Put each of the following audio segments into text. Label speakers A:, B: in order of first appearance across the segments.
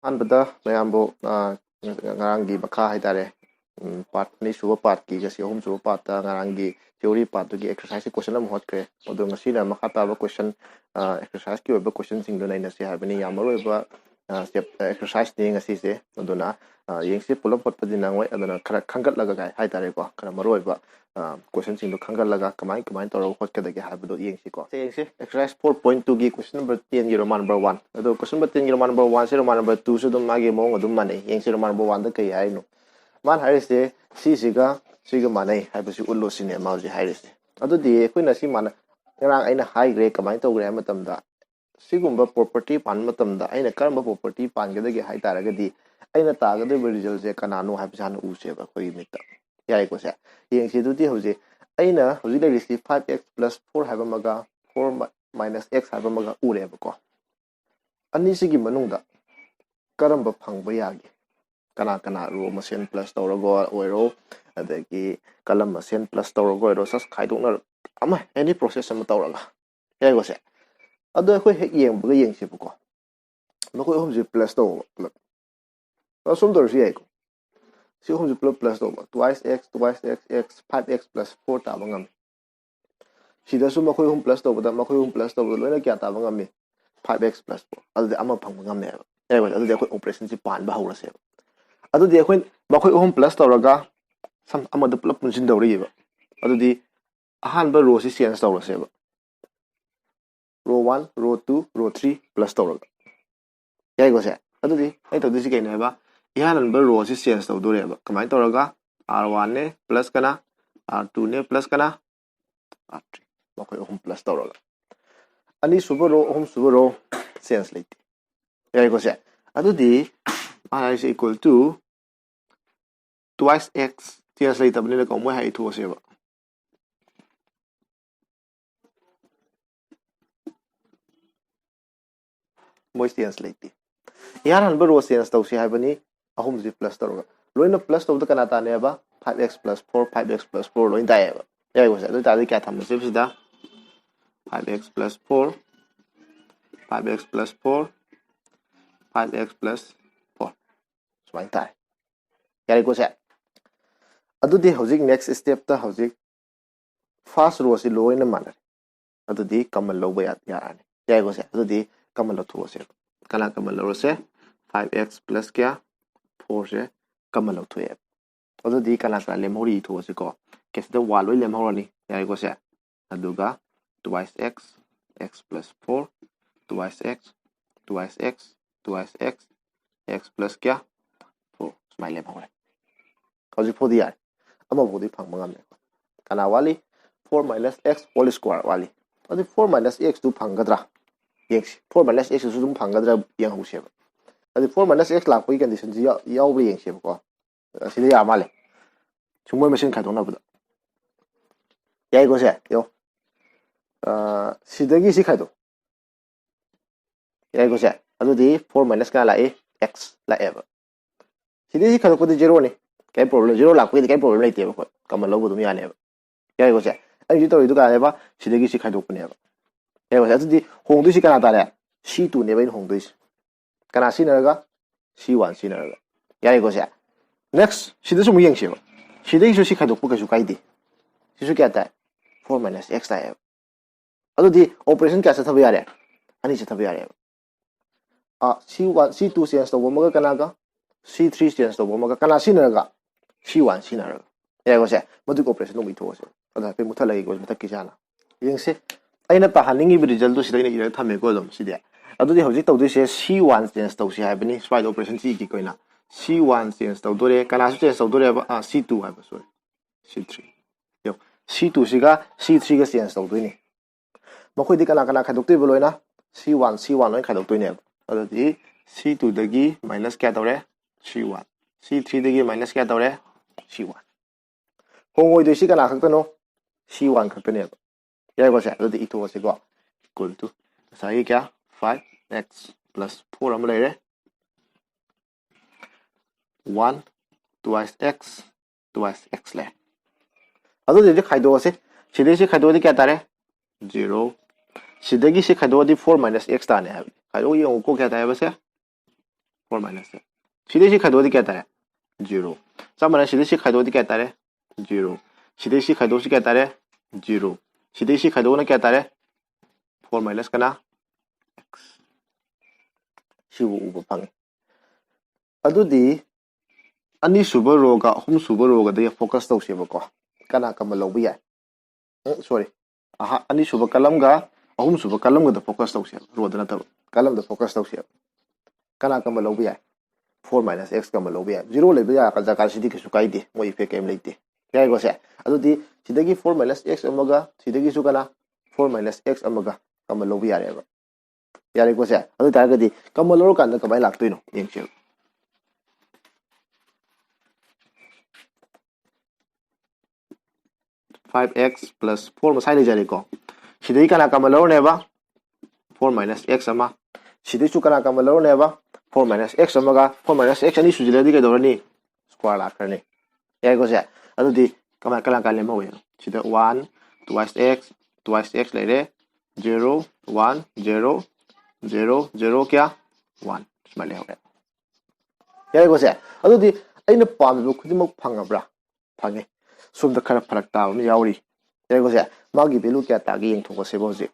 A: Anbada mayambo ngarangi makha haitare part ni suba part ki gasi hom suba part ta ngarangi theory part to gi exercise question am hot kre odo masina makha ta ba question exercise ki oba question sing do naina se habani yamaro ba step exercise ni ngasi se odona yengsi pull up pot dina ngoi adona khara khangat laga gai haitare ko khara maro ba question sing do khangat laga kamai toro hot ka dagi habdo yengsi ko se yengsi exercise 4.2 gi question number 10 gi roman number 1 ado question number 10 gi roman number 1 se roman number 2 so dum magi mo dum mane yengsi roman number 1 da kai ai no man harise siga mane haibasi ullo sine mauji harise ado di koina si mana ngarang aina high grade kamai to gre matamda sigumba property pan matamda aina karamba property pan gadagi hai taragadi aina tagade result je kanano haibsan u se ba koi mita yai ko se yengsi du di hoje aina hoji le risi 5x plus 4 haiba maga 4 minus x haiba maga ure ba ko ani sigi manungda karamba phangba yagi kana ro masen plus tawrago oiro adagi kalam masen plus tawrago oiro sas khaidokna ama any process am tawraga yai go se ado khoi hek yeng bu yeng se bu ko no khoi hom je plus taw la sum dor si ai ko si hom je plus taw twice x 5x plus 4 ta bangam si da sum khoi hom plus taw da ma khoi hom plus taw loina kya ta bangam me 5x plus 4 ado ama phang bangam ne yai go ado khoi operation si pan ba hawra se adu di khoi makhoi ohum plus tawraga sam amada plus punjin dawri ba adu di ahan ba row si change tawra se ba row 1 row 2 row 3 plus tawraga yai go se adu di ai to disi kaina ba ihan ba row si change taw dore ba kamai tawraga r1 ne plus kana r2 ne plus kana r3 makhoi ohum plus tawraga ani suba row ohum suba row change late yai go se adu di is equal to twice x change later bani ko mo hai thu se ba mo change later yan han ba ro change taw se hai bani ahum ji plus taw loina plus taw da kana ta ne ba 5x plus 4 5x plus 4 loin ta ba yai go se do ta kya tham se sida 5x plus 4 5x plus 4 5x plus 4 so ta yai go se adu di hojik next step ta hojik first row si loina mana adu di kamal lo ba ya ani yai go se adu di kamal lo thu se kana kamal lo se 5x plus kya 4 se kamal lo thu ye adu di kana ka lem hori thu se ko kes da wa loi lem horani yai go se adu ga twice x x plus 4 twice x twice x twice x x plus kya 4 smile lem hori hojik pho di yar ama bodi phang mangam ne kana wali 4 minus x whole square wali adi 4 minus x tu phangadra x 4 minus x su dum phangadra yang hu se adi 4 minus x la koi condition ji yaw ba yang se ko sida ya male chungmoi machine khai dona bu yai go se yo sidagi si khai do yai go se adu di 4 minus ka la x la e sidagi khai do ko di 0 ne cái problem zero là cái problem này tiền mà cầm mà lâu của tụi mình này cái gì anh chỉ tôi cái ba chỉ để cái gì khai đột này cái gì thì hồng đuôi cái nào ta này si tu này bên hồng đuôi cái nào si nữa si one si nữa cái gì next si để số mấy gì si để cái số khai đột cái số cái gì si số cái ta 4 minus x này thì operation cái sẽ thay đổi anh sẽ thay đổi si one si two sense đâu mà cái nào cái C3 sense đâu mà cái nào si nữa C1 sinara ya go se madu operation no mi tho se ada pe mutha lagi go mutha kisana yeng se aina ta haningi bi result do sidai ira thame ko dom sidia adu di hoji tawdi se C1 change taw si habani slide operation si ki koina C1 change taw dore kana su change taw dore C2 ha ba sorry C3 yo C2 siga C3 ga change taw doini makhoi di kana khai dok te loina C1 loi khai dok toine adu di C2 dagi minus kya tawre C1 C3 dagi minus kya tawre C1 hongoi de si kana khakta no C1 khakta ne yai go se adu ito se go equal to sai kya 5x plus 4 am le 1 twice x le adu de khaido se sidai se khaido di kya tare 0 sidagi se khaido di 4 minus x ta ne ha khaido yong ko kya ta ba se 4 minus x. Sidai khaido di kya tare 0. Samana sidai khaido di kya tare 0. Sidai khaido si kya tare 0. Sidai khaido na kya tare 4 minus kana x. Sibu uba pang. Adu di ani suba row ga hum suba row ga de focus taw se ba ko. Kana kam lo bi ya. Sorry. Aha ani suba kalam ga ahum suba kalam ga da focus taw se row da na ta kalam da focus taw se. Kana kam lo bi ya. 4 minus x kam lo bi ya. 0 le bi ya ka ja ka sidi ke su kai de mo effect kem leite. Kaya ko se. Adu di sidagi 4 minus x amaga sidagi su kana 4 minus x amaga kam lo bi ya re ba. Yare ko se. Adu ta ga di kam lo kan da ka bai lak toi no yeng se. 5x plus 4 masai le jare ko sidai kana kamalo ne ba 4 minus x ama sidai su kana kamalo ne ba 4 minus x ama ga 4 minus x ani su jile di ke do ni square la kar ne ya ko se adu di kama kala kala mo we sida 1 twice x le re 0 1 0 0 0 kya 1 smale ho ya ko se adu di aina pam bu khudimok phangabra phange sum da khara pharak ta mi yauri ya ko se magi belu kya ta gi yeng thoko se bo ji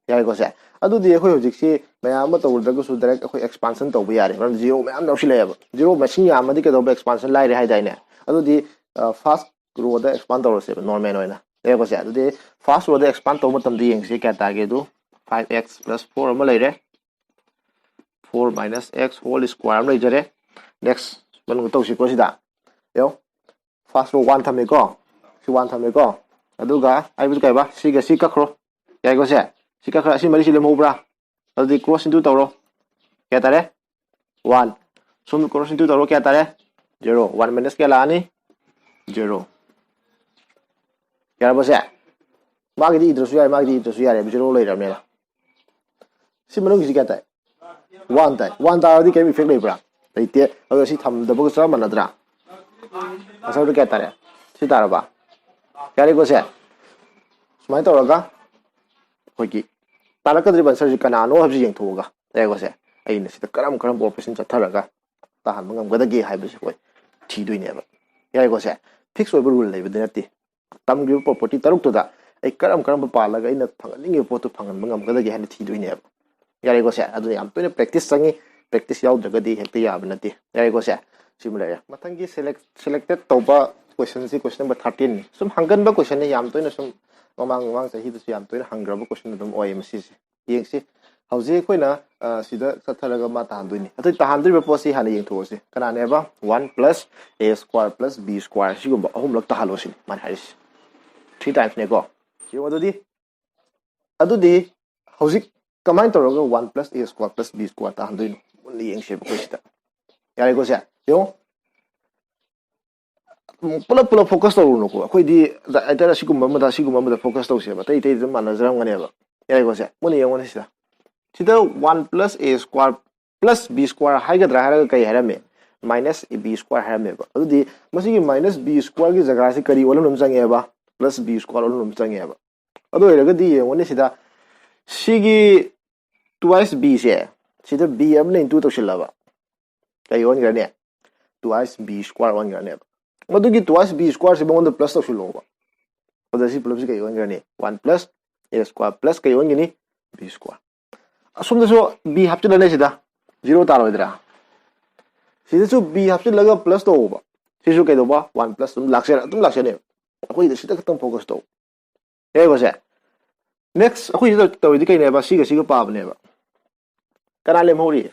A: ya ko se adu di khoi hojik si maya ma to da ko su direct khoi expansion to bu yare ram zero ma am no si le ba zero machine ya ma di ke do expansion lai re hai dai ne adu di fast row da expand to se normal oina ya ko se adu di fast row da expand to ma tam di yeng si kya ta ge du 5x plus 4 ma lai re 4 minus x whole square am lai jare next man to si ko si da yo fast row 1 thame ko si 1 thame ko aduga ai bu kai ba si ga si ka khro ya ko se si ka khra si mari si le mo bra adu cross into tawro kya tare 1 sum cross into tawro kya tare 0 1 minus kya la ani 0 kya ba se ma gi di idro su ya ma gi di idro su ya re 0 lai ra me la si mano gi si kya tai 1 tai 1 ta di kai effect lai bra dai te adu si tham da bu sa man dra asal kya tare si tara ba kya ko se sumai to ga hoi ki tara ka driban surgery kana no habji yeng thoga ya ko se ai na sita karam operation chathara ga ta han ngam ga da ge hai bi se hoi thi doi ne ba ya ko se fix over rule lai bi nati tam gri property taruk to da ai karam pa la ga ina phangaling po to phangan ngam ga da ge han thi doi ne ba ya ko se adu yam to ne practice sangi practice yaw daga di hekti ya ba nati ya ko se simulate matangi selected toba question si question number 13 sum hangan ba question ne yam to ne sum mamang sahi du yam to ne hangra ba question dum oi mc yeng si hauji koina sida satharaga ma ta handui ni atu ta handui ba posi hana yeng tho si kana ne ba 1 plus a square plus b square si gum ahum lak ta halo si man haris 3 times ne go si adu di hauji kamain to ro 1 plus a square plus b square ta handui no only yeng se ba ko sita yare ko se yo pula focus to no ko khoi di aitara sigumba ma da focus to se ba tai dum manajram ngane ba ya ko se muni yong ne sida 1 plus a square plus b square hai ga dra ha kai harame minus a b square harame ba adu di masi gi minus b square gi jaga se kari olum num change ba plus b square olum num change ba adu ere ga di yong ne sida sigi twice b se sida b am ne into to shilla ba kai on ga ne twice b square on ga ne madu gi twice b square se bonda plus to shilo ba oda si plus kai on ga ne 1 plus a square plus kai on gi ni b square asum da so b hapti la ne sida 0 ta ro idra sida so b hapti laga plus to ba sisu kai do ba 1 plus tum lakse ne akoi da sida khatam focus to e ko se next akoi da to di kai ne ba si ga pa ba ne ba kana le mo ri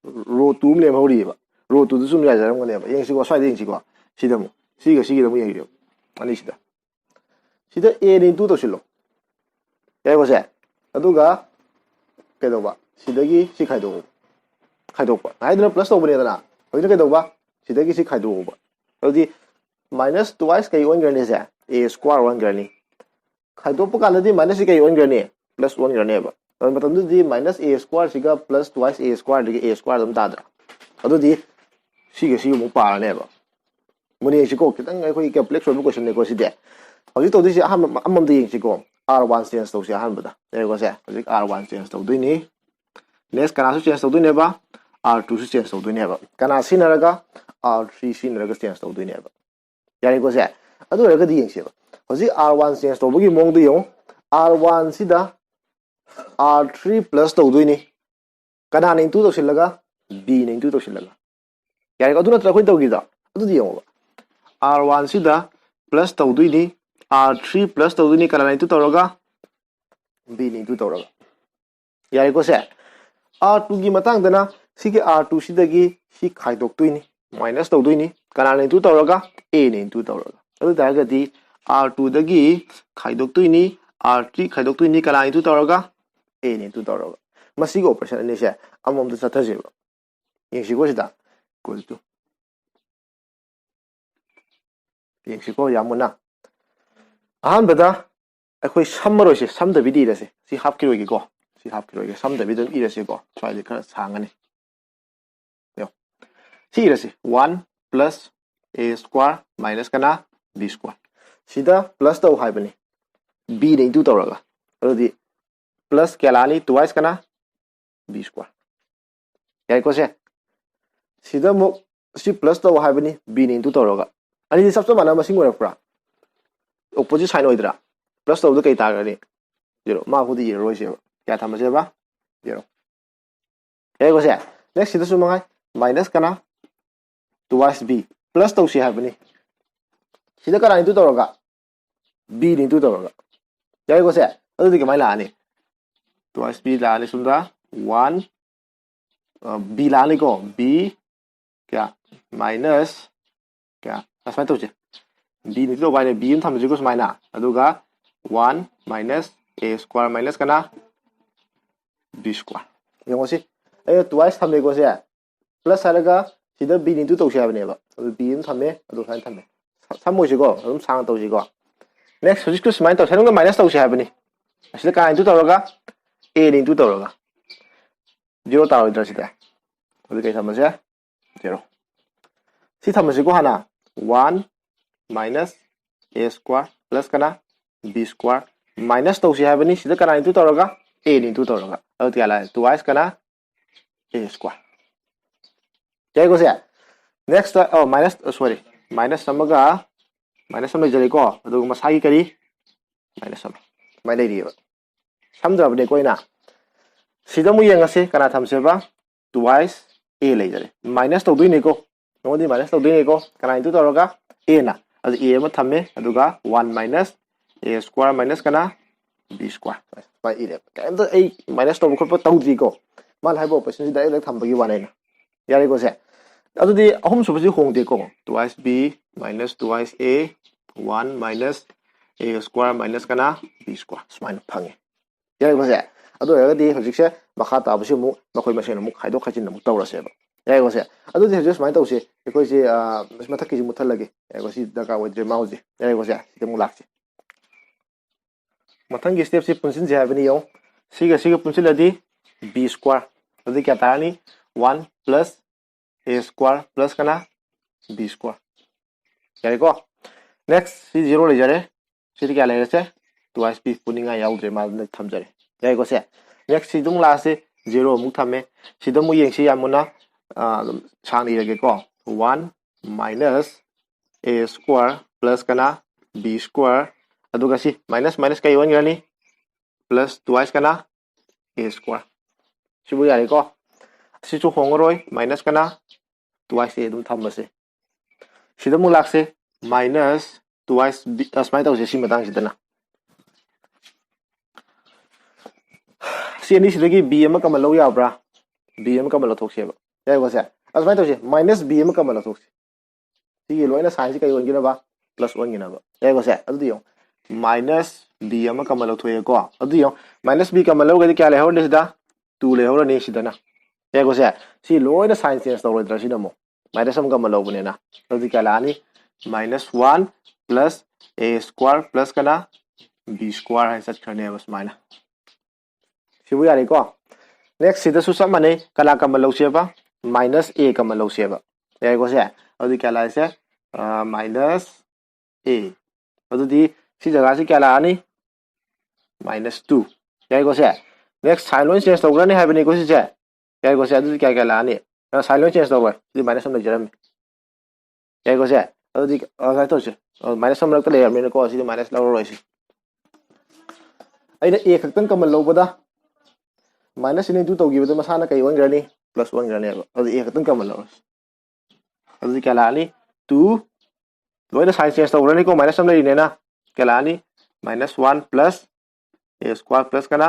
A: row 2 le mo ri ba row 2 du sum ya jaram ne ba yeng si ko swai ding si ko sida mo si ga mo yeng ri ani sida a ni 2 to silo ya ko se aduga ke do ba sida gi si khai do ba ai da plus to ba ne da na hoi da ke do ba sida gi si khai do ba adi minus twice kai on ga ne se a square on ga ni khai do pa ka di minus kai on ga ne plus 1 ga ne ba matam du di minus a square siga plus twice a square di a square dum ta da adu di si mo pa ne ba muni si ko kitang ai khoi complex row question ne ko si de hoi to di si amam di yeng si ko r1 change to si han ba da ne ko se hoi r1 change to du ni next kana su change to du ne ba R2 ꯁꯨ change ꯇꯧꯗꯣꯏꯅꯦꯕ ꯀꯅꯥ ꯁꯤꯖꯤꯟꯅꯔꯒ R3 ꯁꯤꯖꯤꯟꯅꯔꯒ change ꯇꯧꯗꯣꯏꯅꯦꯕ ꯌꯥꯔꯦꯀꯣ ꯁꯦ ꯑꯗꯨ ꯑꯣꯏꯔꯒꯗꯤ ꯌꯦꯡꯁꯦꯕ ꯍꯧꯖꯤꯛ R1 ꯆꯦꯟꯖ ꯇꯧꯕꯒꯤ ꯃꯑꯣꯡꯗꯣ ꯌꯦꯡꯉꯨ R1 ꯁꯤꯗ R3 प्लस तौदोइनी कनाने इंटू तौसिल्लगा B ने इंटू तौसिल्लगा यारेको अदु नत्र अखोइ तौगिदा अदुदि येंगोबा R1 सिदा प्लस तौदोइनी R3 प्लस तौदोइनी कनाने इंटू तौरगा B ने इंटू तौरगा यारेको से R2 की मतांगदना सिगे R2 सिदगी सि खाइदोक्तोइनी माइनस तौदोइनी कनाने इंटू तौरगा A ने इंटू तौरगा अदु तारगदि R2 दगी खाइदोक्तोइनी R3 खाइदोक्तोइनी कनाने इंटू तौरगा A ने इंटू तौरगा मसिगो ऑपरेशन अने से अमम द चथजेबा येंसिगो सिदा इक्वल टू येंसिगो यामुना अहनबदा अखोइ समरोइसे समदबिदि इरसे सि हाफ किरोइगेको सि हाफ किरोइगे समदबिदि इरसेको स्वाइदि खरा सांगने यो सि इरसे 1 प्लस A स्क्वायर माइनस कना B स्क्वायर सिदा प्लस तौ हाइबनी B ने इंटू तौरगा अदुदि प्लस केलानी ट्वाइस कना B स्क्वायर याइको से सिदा मो सि प्लस तौ हाइबनी B ने इंटू तौरगा अनि सब माना मसिंग ओरक्प्रा ऑपोजिट साइन ओइद्रा प्लस तौ द कई तागनी 0 मा हुदी रोइ से क्या थमसे बा 0 याइको से नेक्स्ट सिदा सुमंगाई माइनस कना ट्वाइस B प्लस तौ से हाइबनी सिदा कना इंटू तौरगा B ने इंटू तौरगा याइको से अदुदि कमाइ लानी ट्वाइस B लानी सुंदा 1 B लानी को B क्या माइनस क्या असमाय तौचे B नि तो बाइने B हम थमजिको समाइना अदुगा 1 माइनस A स्क्वायर माइनस कना B स्क्वायर यंगोसी ए ट्वाइस थमेको से प्लस हारगा सिदा B नि तो तौसे हाबनेबा अदु B हम थमे अदु साइन थमे समोइसिको अदुम सांग तौसिको नेक्स्ट हजिको समाइन तौसेनगा माइनस तौसे हाबनी असिदा का इंटू तौरगा A नि इंटू तौरगा 0 तारोइद्रा सिदा अदु कई थमसे 0 सी थमसिको हाना 1 माइनस A स्क्वायर प्लस कना B स्क्वायर माइनस तौसे हाबनी सिदा कना इंटू तौरगा A नि इंटू तौरगा अदु क्या लाय ट्वाइस कना A स्क्वायर जाइको से नेक्स्ट माइनस सॉरी माइनस समगा माइनस सम लेजरेको अदु मसागी करी माइनस सम माइ लेरिबा समद्रबने कोइना सिदा मु येंगसे कना थमसेबा ट्वाइस A लेजरे माइनस तौदोइनेको नोदि माइनस तौदोइनेको कना इंटू तौरगा A ना अदु A म थमे अदुगा 1 माइनस A स्क्वायर माइनस कना B स्क्वायर बाय इरे कैम तो ए माइनस तौब खप तौद्रिको माल हाइबो ऑपरेशन सि डाइरेक्ट थमबगी वानेना यारेको से अदुदि अहुम सुबसि होंगदेको twice B minus twice A 1 minus A square minus कना B स्क्वायर स्माइन फंगे यारेको से अदु हेगदि हजिकसे मखा ताबसि मु मखोइ मसेन मु खाइदो खाचिन मु तौरसेबा यारेको से अदुदि हजिक स्माइन तौसे एकोइसे मथकि मुथलगे यारेको सि दका ओइद्रे माउजे यारेको से सिदा मु लाक्से मथंगी स्टेप से पुनसिन जे हाबनि यो सिगा पुनसिलदि B स्क्वायर अदुदि क्या तारनी 1 प्लस A स्क्वायर प्लस कना B स्क्वायर यारेको नेक्स्ट सि 0 लेजरे सिदि क्या लेरसे ट्वाइस B पुनिंगा याउद्रे मा थमजरे यारेको से नेक्स्ट सिदुम लासे 0 मुक थमे सिदमु येंसि यामुना सांग इरगेको 1 माइनस A स्क्वायर प्लस कना B स्क्वायर अदुगा सि माइनस माइनस कई वनगनी प्लस ट्वाइस कना A स्क्वायर सिबु यारेको सिचु होंगरोय माइनस कना ट्वाइस A दुम थमसे सिदमु लाक्से माइनस ट्वाइस B अस्माइ तौसे सि मतांग सिदना सिनी सिदगी B अमा कमल लो याब्रा B अमा कमल थोक्सेबा याइको से अस्माइ तौसे माइनस B अमा कमल थोक्से सिगे लोइना साइन सि कई वनगिनबा प्लस वनगिनबा याइको से अदुदि यो माइनस B अमा कमल थोयेको अदुदि यो माइनस B कमल लो गदि क्या लेहौर सिदा 2 लेहौर ने सिदना याइको से सि लोइना साइन चेंज तौरोइद्रा सिदमो माइनस अमा कमल लोबनेना अदुदि क्या लानी minus 1 plus A square plus कना B स्क्वायर है सटखने बस माइना सिबु यारेको नेक्स्ट सिदा सु सब माने कला कमल लौसेबा माइनस A कमल लौसेबा यारेको से अदुदि क्या लाइसे माइनस A अदुदि सी जगह से क्या लानी माइनस 2 यारेको से नेक्स्ट साइन लोइन चेंज तौग्राने हाइबने को सिसे यारेको से अदुदि क्या क्या लानी साइन लोन चेंज तौर है माइनस हम लेजरम याको से अदि काय तौसे माइनस हम रखते लेरमने को असि माइनस लौरो इसी अइना ए खक्तन कमल लौबदा माइनस इन 2 तौगिबदा मसाना कई वंग्रनी प्लस 1 ग्रनी अदि ए खक्तन कमल लौरो अदि क्या लानी 2 लोइना साइन चेंज तौरनी को माइनस हम लेने ना क्या लानी -1 प्लस a स्क्वायर प्लस कना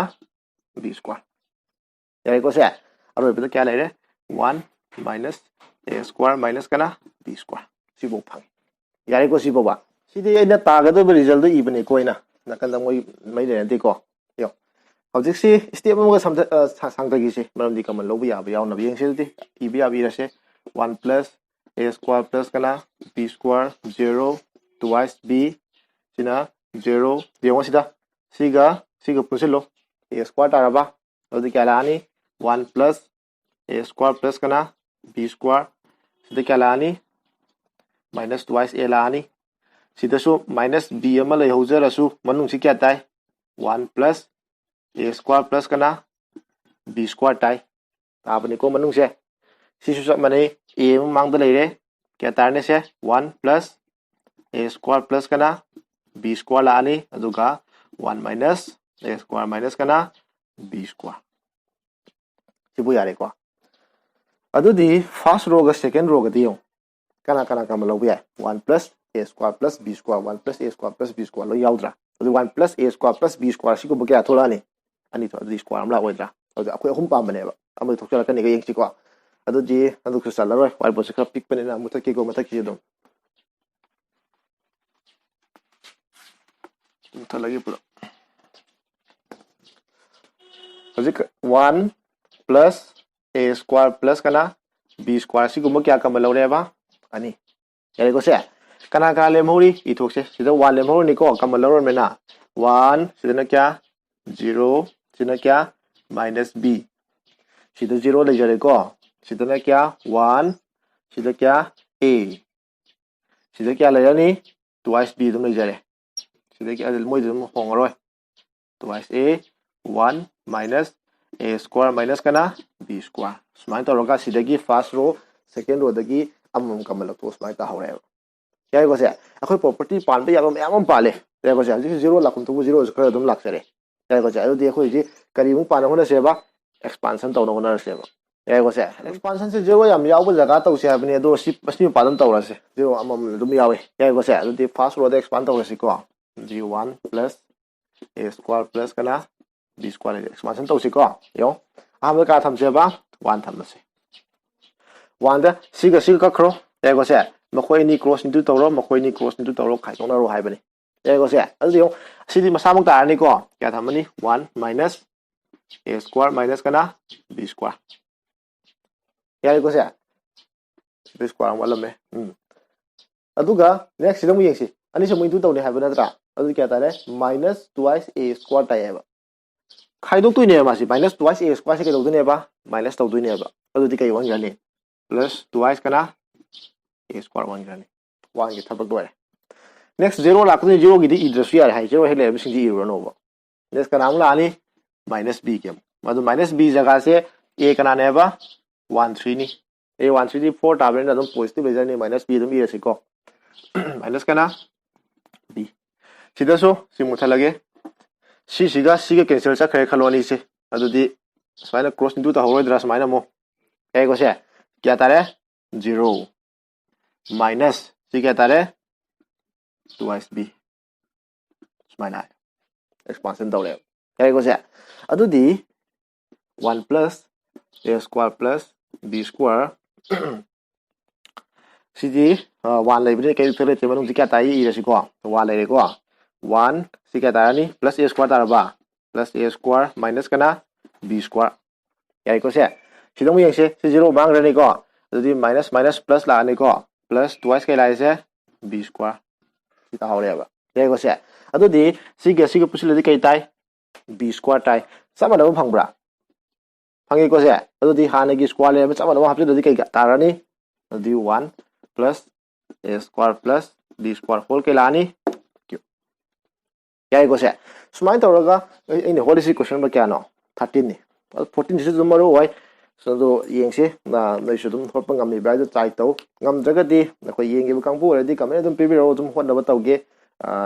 A: b स्क्वायर याको से अरोबदा क्या लेरे 1 माइनस a स्क्वायर माइनस कना b स्क्वायर सिबो फंग याको सिबोबा सिदि एना तागदब रिजल्ट इबने कोइना नकन मोय मै लेनते को यो हौजिक से स्टेप अमगा सांगतगी से मरमदि कमन लौब याबा यावना बियंगसेदि इबि याबिरसे 1 प्लस a स्क्वायर प्लस कना b स्क्वायर 0 twice b सिना 0 देवो सिदा सिगा पुसिलो a स्क्वायर ताराबा अदि क्या लानी 1 प्लस a स्क्वायर प्लस कना b स्क्वायर सिदा क्या लानी माइनस twice a लानी सिदसु माइनस b अमा लैहौजरसु मनुंग सि क्या ताई 1 प्लस a स्क्वायर प्लस कना b स्क्वायर ताई ताबने को मनुंग से सिसु सब मने a मांगदा लेरे क्या तारने से 1 प्लस a स्क्वायर प्लस कना b स्क्वायर लानी अदुगा 1 माइनस a स्क्वायर माइनस कना b स्क्वायर सिबु यारे को अदुदि फर्स्ट रो ग सेकंड रो ग दियो कना कम लौब याय 1 plus a square plus b square 1 plus a square plus b square लो याउद्रा अदु 1 plus a square plus b square सिको बक्या थोलानी अनि तो अदु स्क्वायर अमला ओइद्रा अदु अखोय अहुम पामबनेबा अमय थोकला कने ग यंगसि को अदु जी अदु खु सल्लरोय वाइ बोस खरा पिक पनेना मुथके को मथकि दो मुथलगे पुरो हजिक 1 प्लस a स्क्वायर प्लस कना b स्क्वायर सिको म क्या कम लौरेबा अनि यारे को से कना लेमौरी इथोकसे सिदा 1 लेमौरी को कम लौरन मेना 1 सिदा क्या 0 सिदा क्या माइनस b सिदा 0 लेजरे को सिदा क्या 1 सिदा क्या a सिदा क्या लेरनी twice b दम लेजरे सिदा क्या मोय दम होंगरोय twice a 1 minus a square minus कना b स्क्वायर सुमाय तौरगा सिदगी फर्स्ट रो सेकंड रो दगी अमम कमल तो सुमाय ता हौरे याको से अखोय प्रॉपर्टी पानबे याबम याम पाले याको से हजि 0 लाखुम तो 0 खर दम लाक्सरे याको से अदि अखोय जी करिमु पान होना सेबा एक्सपांशन तौन होना सेबा याको से एक्सपांशन से 0 याम याव जगह तौ से हबने दो सि पादम तौरसे 0 अमम दम यावे याको से अदि फर्स्ट रो द एक्सपांड तौरसे को g1 plus a square plus कना b स्क्वायर एक्सपांशन तौसे को यो आम का थमसेबा 1 थमसे 1 दा सिगा खरो याको से मखोय नि क्रॉस इनटू तौरो मखोय नि क्रॉस इनटू तौरो खाइतोंनारो हाइबने याको से अदि यो सिदि मसामक तारनी को क्या थमनी 1 माइनस a स्क्वायर माइनस कना b स्क्वायर याको से b स्क्वायर वालमे अदुगा नेक्स्ट सिदम यंगसी अनि से मुइदु तौने हाइबना नत्रा अदु क्या तारे माइनस twice a स्क्वायर तायबा खाइदोक तुइने मासी माइनस twice a स्क्वायर से के दौदुनेबा माइनस तौदुनेबा अदुदि कई वन जाने प्लस twice कना a स्क्वायर 1 जाने 1 के थबक दोरे नेक्स्ट 0 लाखुने 0 गिदि इद्रसु यार हाइ 0 हेले बिसिंगि इरोनोबा नेक्स्ट कना हमला आनी माइनस b के मदु माइनस b जगह से a कना नेबा 13 नी a 13 दी 4 ताबरेन अदम पॉजिटिव लेजरने माइनस b दम इरसिको माइनस कना b सिदसो सिमुथलगे सिगा कैंसिल चखरे खलोनी से अदुदी समाइना क्रॉस इनटू ता होरोइद्रा समाइना मो याको से क्या तारे 0 माइनस सि क्या तारे twice b समाइना एक्सपांशन तौरे याको से अदुदी 1 plus a square plus b square सिदी 1 लेबने के थले ते मनु क्या ताई इरसिको 1 लेरेको 1 सि क्या तारानी प्लस a स्क्वायर तारबा प्लस a स्क्वायर माइनस कना b स्क्वायर याको से सिदम यंगसे से 0 मांग रने को अदुदी माइनस माइनस प्लस लाने को प्लस twice के लाइ से b स्क्वायर सिता हौरेबा याको से अदुदी सिगे पुसिलदि कई ताई b स्क्वायर ताई समनम फंगब्रा फंगे को से अदुदी हानेगी स्क्वायर ले समनम हापजदि कई तारानी अदुदी 1 plus a square plus b square whole के लानी याको से सुमाय तौरगा इन होलिसी क्वेश्चन बा क्या नो 13 नि 14 से मरो Y So yengse na noi sudum hotpa ngami bai try to ngam jagadi nakoi yengi kangbu already comment dum pibiro dum hot na tauge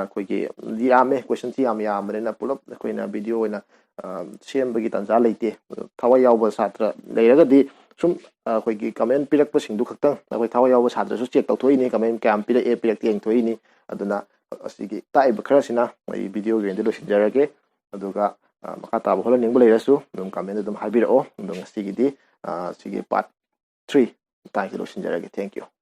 A: koi ki yame question ti yam yam na pulop koi na video na sem bagi tanja leite thawa yaw satra leiragadi sum koi ki comment pirak pa singdu khaktang nakoi thawa yaw satra su check tawthoi ni comment kam pirak e pirak tieng thoi ni aduna asigi tai bakra sina mai video ge ndo sinjarage aduga makata hola ningbu leirasu dum comment dum habirao dum asigi di sige part 3 tai lo sinjarage thank you